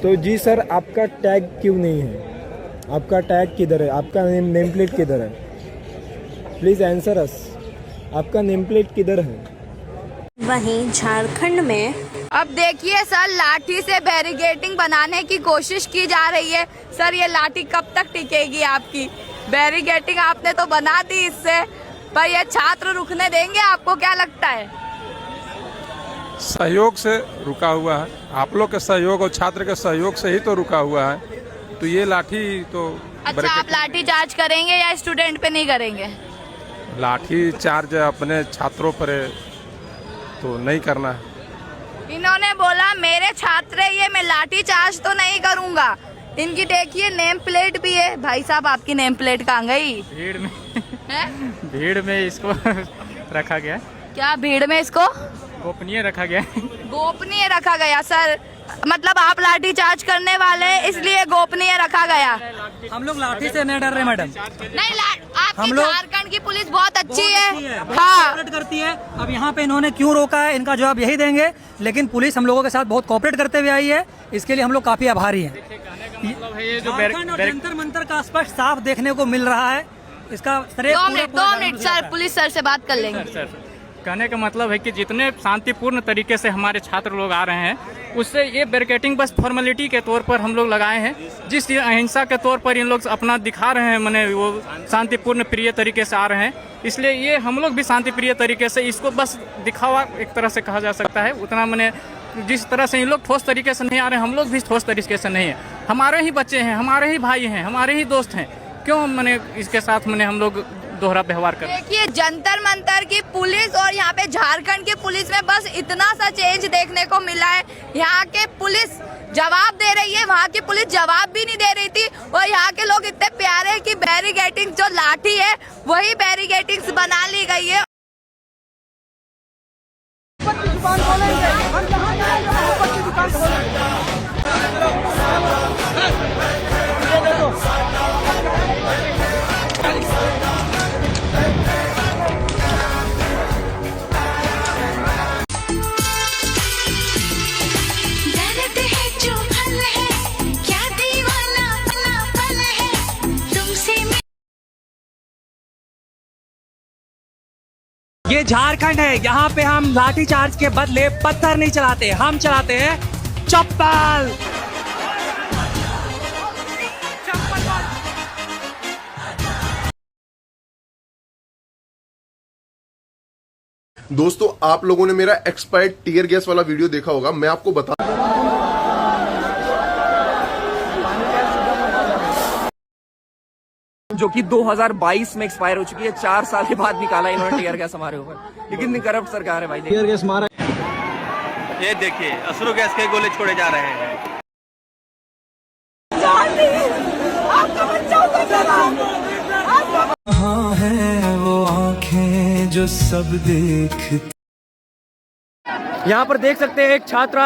तो जी सर, आपका टैग क्यों नहीं है? आपका टैग किधर है? आपका नेम प्लेट किधर है? प्लीज़ आंसर अस। आपका नेम प्लेट किधर है? वहीं झारखंड में अब देखिए सर, लाठी से बैरिकेडिंग बनाने की कोशिश की जा रही है। सर, ये लाठी कब तक टिकेगी आपकी? बैरिकेडिंग आपने तो बना दी इससे, पर ये छात्र रुकने देंगे? आपको क्या लगता है? सहयोग से रुका हुआ है, आप लोग के सहयोग और छात्र के सहयोग से ही तो रुका हुआ है। तो ये लाठी तो अच्छा, आप लाठी चार्ज करेंगे या स्टूडेंट पे नहीं करेंगे? लाठी चार्ज अपने छात्रों पर तो नहीं करना है। इन्होंने बोला मेरे छात्र है ये, मैं लाठी चार्ज तो नहीं करूंगा। इनकी देखिए नेम प्लेट भी है। भाई साहब, आपकी नेम प्लेट कहाँ गई? भीड़ में है? भीड़ में इसको रखा गया है। क्या भीड़ में इसको गोपनीय रखा गया है। गोपनीय रखा गया? सर, मतलब आप लाठी चार्ज करने वाले इसलिए गोपनीय रखा गया? हम लोग लाठी से नहीं डर रहे मैडम। नहीं, आपकी हम लोग झारखंड की पुलिस बहुत अच्छी है। बहुत हाँ, कोऑपरेट करती है। अब यहाँ पे इन्होंने क्यों रोका है, इनका जवाब यही देंगे। लेकिन पुलिस हम लोगों के साथ बहुत कोऑपरेट करते हुए आई है, इसके लिए हम लोग काफी आभारी हैं। मतलब है ये जो झारखंड और जंतर मंतर का स्पष्ट साफ देखने को मिल रहा है। इसका श्रेय 2 मिनट सर, पुलिस सर से बात कर लेंगे। सर कहने का मतलब है कि जितने शांतिपूर्ण तरीके से हमारे छात्र लोग आ रहे हैं, उससे ये बैरिकेडिंग बस फॉर्मेलिटी के तौर पर हम लोग लगाए हैं। जिस अहिंसा के तौर पर इन लोग अपना दिखा रहे हैं, माने वो शांतिपूर्ण प्रिय तरीके से आ रहे हैं, इसलिए ये हम लोग भी शांति प्रिय तरीके से इसको बस दिखावा एक तरह से कहा जा सकता है। उतना मैंने जिस तरह से इन लोग ठोस तरीके से नहीं आ रहे हैं, हम लोग भी ठोस तरीके से नहीं है। हमारे ही बच्चे हैं, हमारे ही भाई हैं, हमारे ही दोस्त हैं, क्यों मैंने इसके साथ मैंने हम लोग दोहरा व्यवहार कर। देखिए, जंतर मंतर की पुलिस और यहाँ पे झारखंड की पुलिस में बस इतना सा चेंज देखने को मिला है। यहाँ के पुलिस जवाब दे रही है, वहाँ की पुलिस जवाब भी नहीं दे रही थी। और यहाँ के लोग इतने प्यारे हैं कि बैरिकेडिंग जो लाठी है वही बैरिकेडिंग बना ली गई है। ये झारखंड है, यहाँ पे हम लाठी चार्ज के बदले पत्थर नहीं चलाते, हम चलाते हैं चप्पल। दोस्तों, आप लोगों ने मेरा एक्सपायर्ड टीयर गैस वाला वीडियो देखा होगा। मैं आपको बता जो कि 2022 में एक्सपायर हो चुकी है। 4 साल के बाद निकाला इन्होंने टीयर गैस हमारे ऊपर। लेकिन करप्ट सरकार है भाई। टीयर गैस मारा। ये देखिए, अश्रु गैस के गोले छोड़े जा रहे हैं। हाँ, है वो आंखें जो सब देख। यहाँ पर देख सकते हैं एक छात्रा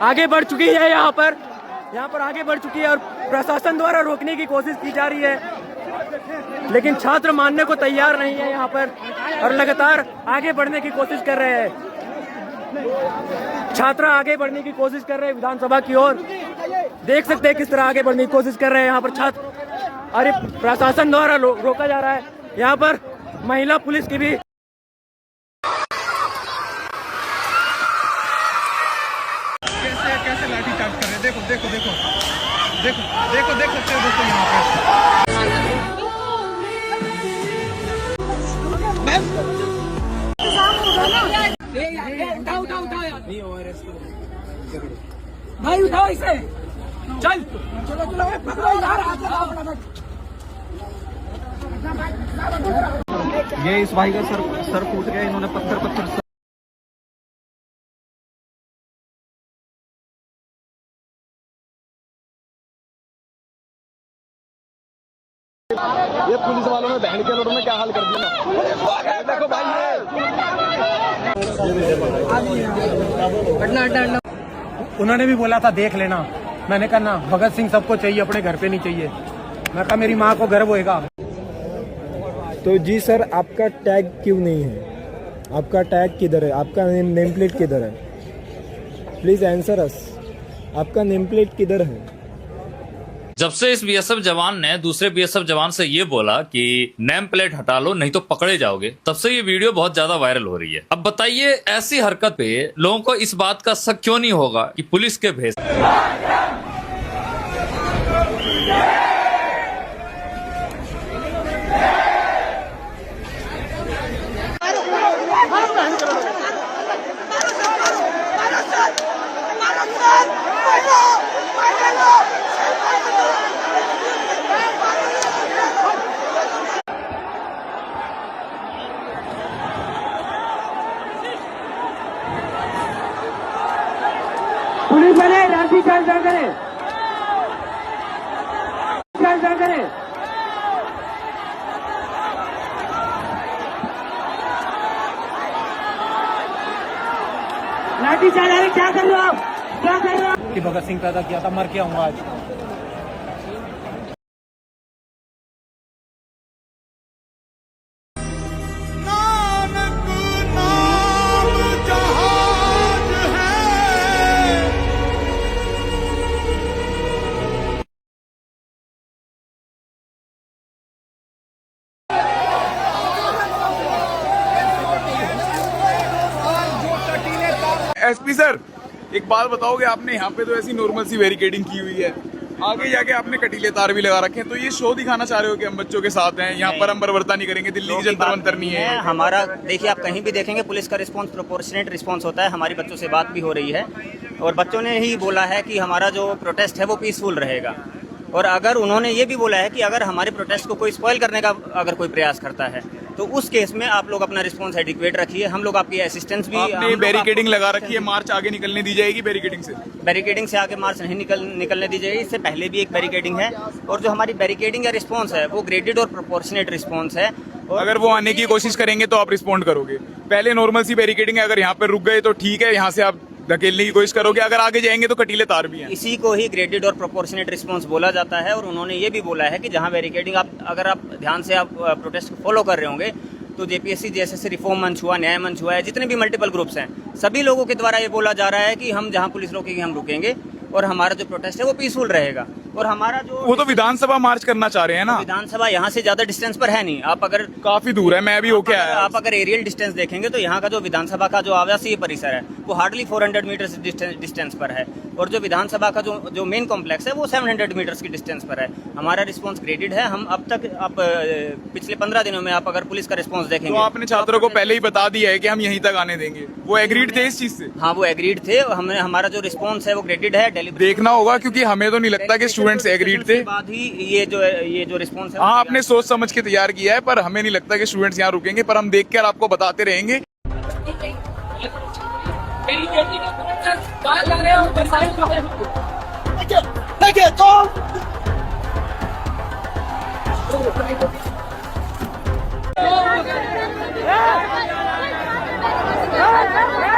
आगे बढ़ चुकी है। यहाँ पर आगे बढ़ चुकी है और प्रशासन द्वारा रोकने की कोशिश की जा रही है, लेकिन छात्र मानने को तैयार नहीं है यहाँ पर और लगातार आगे बढ़ने की कोशिश कर रहे हैं। छात्र आगे बढ़ने की कोशिश कर रहे हैं विधानसभा की ओर। देख सकते हैं किस तरह आगे बढ़ने की कोशिश कर रहे हैं यहाँ पर छात्र। अरे, प्रशासन द्वारा रोका जा रहा है। यहाँ पर महिला पुलिस की भी कैसे लाठी चार्ज कर रहे हैं। देखो देखो देखो देखो देखो देख सकते हो दोस्तों यहाँ पे। उठाओ यार, भाई उठाओ इसे। चल ये इस भाई का सर फूट गया। इन्होंने पत्थर ये पुलिस वालों ने बहन के लोगों ने क्या हाल कर दिया। देखो भाई, उन्होंने भी बोला था देख लेना। मैंने कहा ना, भगत सिंह सबको चाहिए, अपने घर पे नहीं चाहिए। मैं कहा मेरी माँ को गर्व होएगा। तो जी सर, आपका टैग क्यों नहीं है? आपका टैग किधर है? आपका नेम प्लेट किधर है? प्लीज़ आंसर अस। आपका नेम प्लेट किधर है? जब से इस बीएसएफ जवान ने दूसरे बीएसएफ जवान से ये बोला कि नेम प्लेट हटा लो नहीं तो पकड़े जाओगे, तब से ये वीडियो बहुत ज्यादा वायरल हो रही है। अब बताइए ऐसी हरकत पे लोगों को इस बात का शक क्यों नहीं होगा कि पुलिस के भेष पुलिस वाले लाठी चार्ज ना करें, चार्ज ना करें। लाठी चार्ज, अरे क्या कर रहे हो आप, क्या कर रहे हो? कि भगत सिंह पैदा किया था, मर के आऊंगा आज। एसपी सर, एक बात बताओगे, आपने यहाँ पे तो ऐसी नॉर्मल सी बैरिकेडिंग की हुई है, आगे जाके आपने कटीले तार भी लगा रखे हैं, तो ये शो दिखाना चाह रहे हो कि हम बच्चों के साथ हैं, यहाँ पर हम बर्बरता नहीं करेंगे, दिल्ली की जंतर मंतर नहीं है। हमारा देखिए, आप कहीं भी देखेंगे पुलिस का रिस्पांस प्रोपोर्शनेट रिस्पांस होता है। हमारी बच्चों से बात भी हो रही है और बच्चों ने ही बोला है कि हमारा जो प्रोटेस्ट है वो पीसफुल रहेगा। और अगर उन्होंने ये भी बोला है कि अगर हमारे प्रोटेस्ट को कोई स्पॉइल करने का अगर कोई प्रयास करता है तो उस केस में आप लोग अपना रिस्पांस एडिक्वेट रखिए, हम लोग आपकी असिस्टेंस भी। आपने बैरिकेडिंग लगा रखी है, मार्च आगे निकलने दी जाएगी बैरिकेडिंग से? बैरिकेडिंग से आगे मार्च नहीं निकलने दी जाएगी। इससे पहले भी एक बैरिकेडिंग है और जो हमारी बैरिकेडिंग या रिस्पांस है वो ग्रेडेड और प्रोपोर्शनेट रिस्पांस है। अगर वो आने की कोशिश करेंगे तो आप रिस्पॉन्ड करोगे? पहले नॉर्मल सी बैरिकेडिंग है, अगर यहाँ पर रुक गए तो ठीक है, यहाँ से आप धकेलने की कोशिश करोगे, अगर आगे जाएंगे तो कटीले तार भी हैं। इसी को ही ग्रेडेड और प्रोपोर्शनेट रिस्पांस बोला जाता है। और उन्होंने ये भी बोला है कि जहां बैरिकेडिंग अगर आप ध्यान से आप प्रोटेस्ट फॉलो कर रहे होंगे तो जेपीएससी जैसे रिफॉर्म मंच हुआ, न्याय मंच हुआ है, जितने भी मल्टीपल ग्रुप्स हैं, सभी लोगों के द्वारा ये बोला जा रहा है कि हम जहां पुलिस रोकेगी हम रुकेंगे और हमारा जो प्रोटेस्ट है वो पीसफुल रहेगा। और हमारा जो वो तो विधानसभा मार्च करना चाह रहे हैं ना? विधानसभा यहाँ से ज्यादा डिस्टेंस पर है नहीं, आप अगर काफी दूर है, मैं अभी होके आया। आप अगर एरियल डिस्टेंस देखेंगे तो यहाँ का जो विधानसभा का जो आवासीय परिसर है वो हार्डली 400 मीटर्स डिस्टेंस पर है और जो विधानसभा का जो मेन कॉम्प्लेक्स है वो 700 मीटर्स की डिस्टेंस पर है। हमारा रिस्पांस ग्रेडेड है। हम अब तक आप पिछले 15 दिनों में आप अगर पुलिस का रिस्पांस देखेंगे तो आपने छात्रों को पहले ही बता दिया है कि हम यहीं तक आने देंगे, वो एग्रीड थे इस चीज से? हाँ, वो एग्रीड थे। हमने हमारा जो रिस्पांस है वो ग्रेडेड है। देखना होगा क्योंकि हमें तो नहीं लगता कि स्टूडेंट्स एग्रीड थे। बाद ही ये जो रिस्पांस है, हाँ, आपने सोच समझ के तैयार किया है, पर हमें नहीं लगता कि स्टूडेंट्स यहाँ रुकेंगे, पर हम देख कर आपको बताते रहेंगे।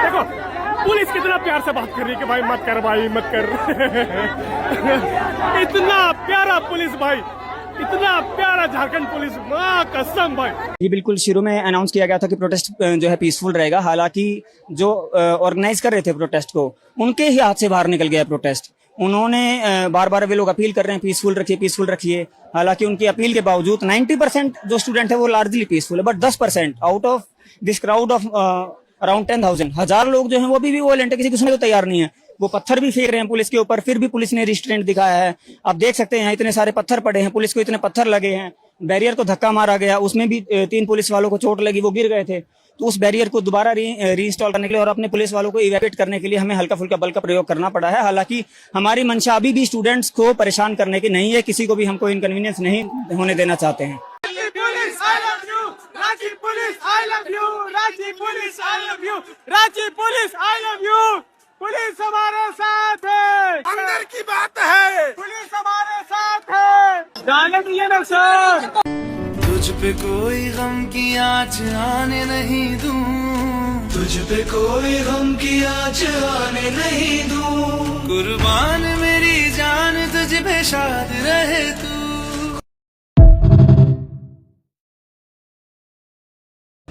देखो पुलिस कितना प्यार से बात कर रही है कि भाई मत कर, भाई मत कर। इतना प्यारा पुलिस भाई, इतना प्यारा झारखंड पुलिस, माँ कसम भाई। ये बिल्कुल शुरू में अनाउंस किया गया था कि प्रोटेस्ट जो है पीसफुल रहेगा। हालांकि जो ऑर्गेनाइज कर रहे थे प्रोटेस्ट को, उनके ही हाथ से बाहर निकल गया प्रोटेस्ट। उन्होंने बार बार वे लोग अपील कर रहे हैं पीसफुल रखिए, पीसफुल रखिए। हालांकि उनकी अपील के बावजूद 90% जो स्टूडेंट है वो लार्जली पीसफुल है, but 10% out of this crowd of around 10,000 लोग जो हैं वो भी वॉलंटियर किसी किस्म को तैयार नहीं है। वो पत्थर भी फेंक रहे हैं पुलिस के ऊपर, फिर भी पुलिस ने रिस्ट्रेंट दिखाया है। आप देख सकते हैं इतने सारे पत्थर पड़े हैं, पुलिस को इतने पत्थर लगे हैं। बैरियर को धक्का मारा गया, उसमें भी 3 पुलिस वालों को चोट लगी, वो गिर गए थे। तो उस बैरियर को दोबारा रीइंस्टॉल करने के लिए और अपने पुलिस वालों को इवैक्यूएट करने के लिए हमें हल्का फुल्का बल का प्रयोग करना पड़ा है। हालांकि हमारी मंशा अभी भी स्टूडेंट्स को परेशान करने की नहीं है, किसी को भी हमको इनकन्वीनियंस नहीं होने देना चाहते हैं। पुलिस हमारे साथ है, अंदर की बात है, पुलिस हमारे साथ है, जाने दिए ना सर। तुझ पे कोई गम की आँच आने नहीं दूं, तुझ पे कोई गम की आँच आने नहीं दूं, कुर्बान मेरी जान तुझ पे शाद रहे तू।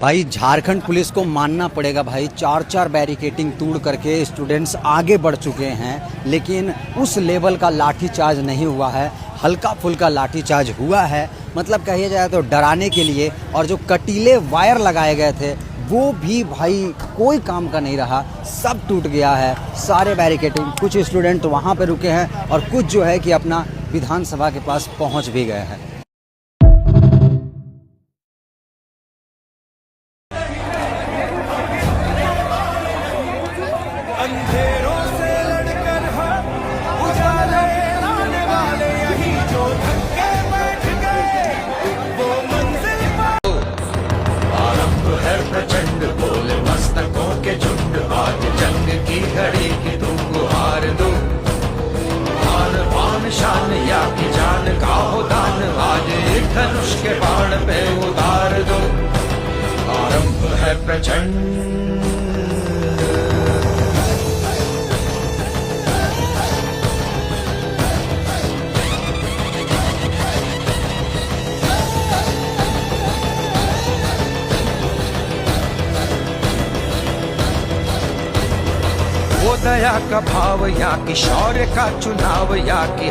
भाई झारखंड पुलिस को मानना पड़ेगा भाई, 4-4 बैरिकेडिंग तोड़ करके स्टूडेंट्स आगे बढ़ चुके हैं, लेकिन उस लेवल का लाठीचार्ज नहीं हुआ है, हल्का फुल्का लाठीचार्ज हुआ है। मतलब कहिए जाए तो डराने के लिए, और जो कटीले वायर लगाए गए थे वो भी भाई कोई काम का नहीं रहा, सब टूट गया है सारे बैरिकेडिंग। कुछ स्टूडेंट वहाँ पे रुके हैं और कुछ जो है कि अपना विधानसभा के पास पहुँच भी गए हैं। अंधेरों से लड़कर हम उजाले लाने वाले, यही जो धक्के बैठ गए वो मंजिल आरंभ है प्रचंड, बोले मस्तकों के झुंड, आज जंग की घड़ी की तुम गुहार दो। आन बान शान या की जान का हो दान, आज एक धनुष के बाण पे उतार दो। आरंभ है प्रचंड। वो दया का भाव या कि शौर्य का चुनाव या कि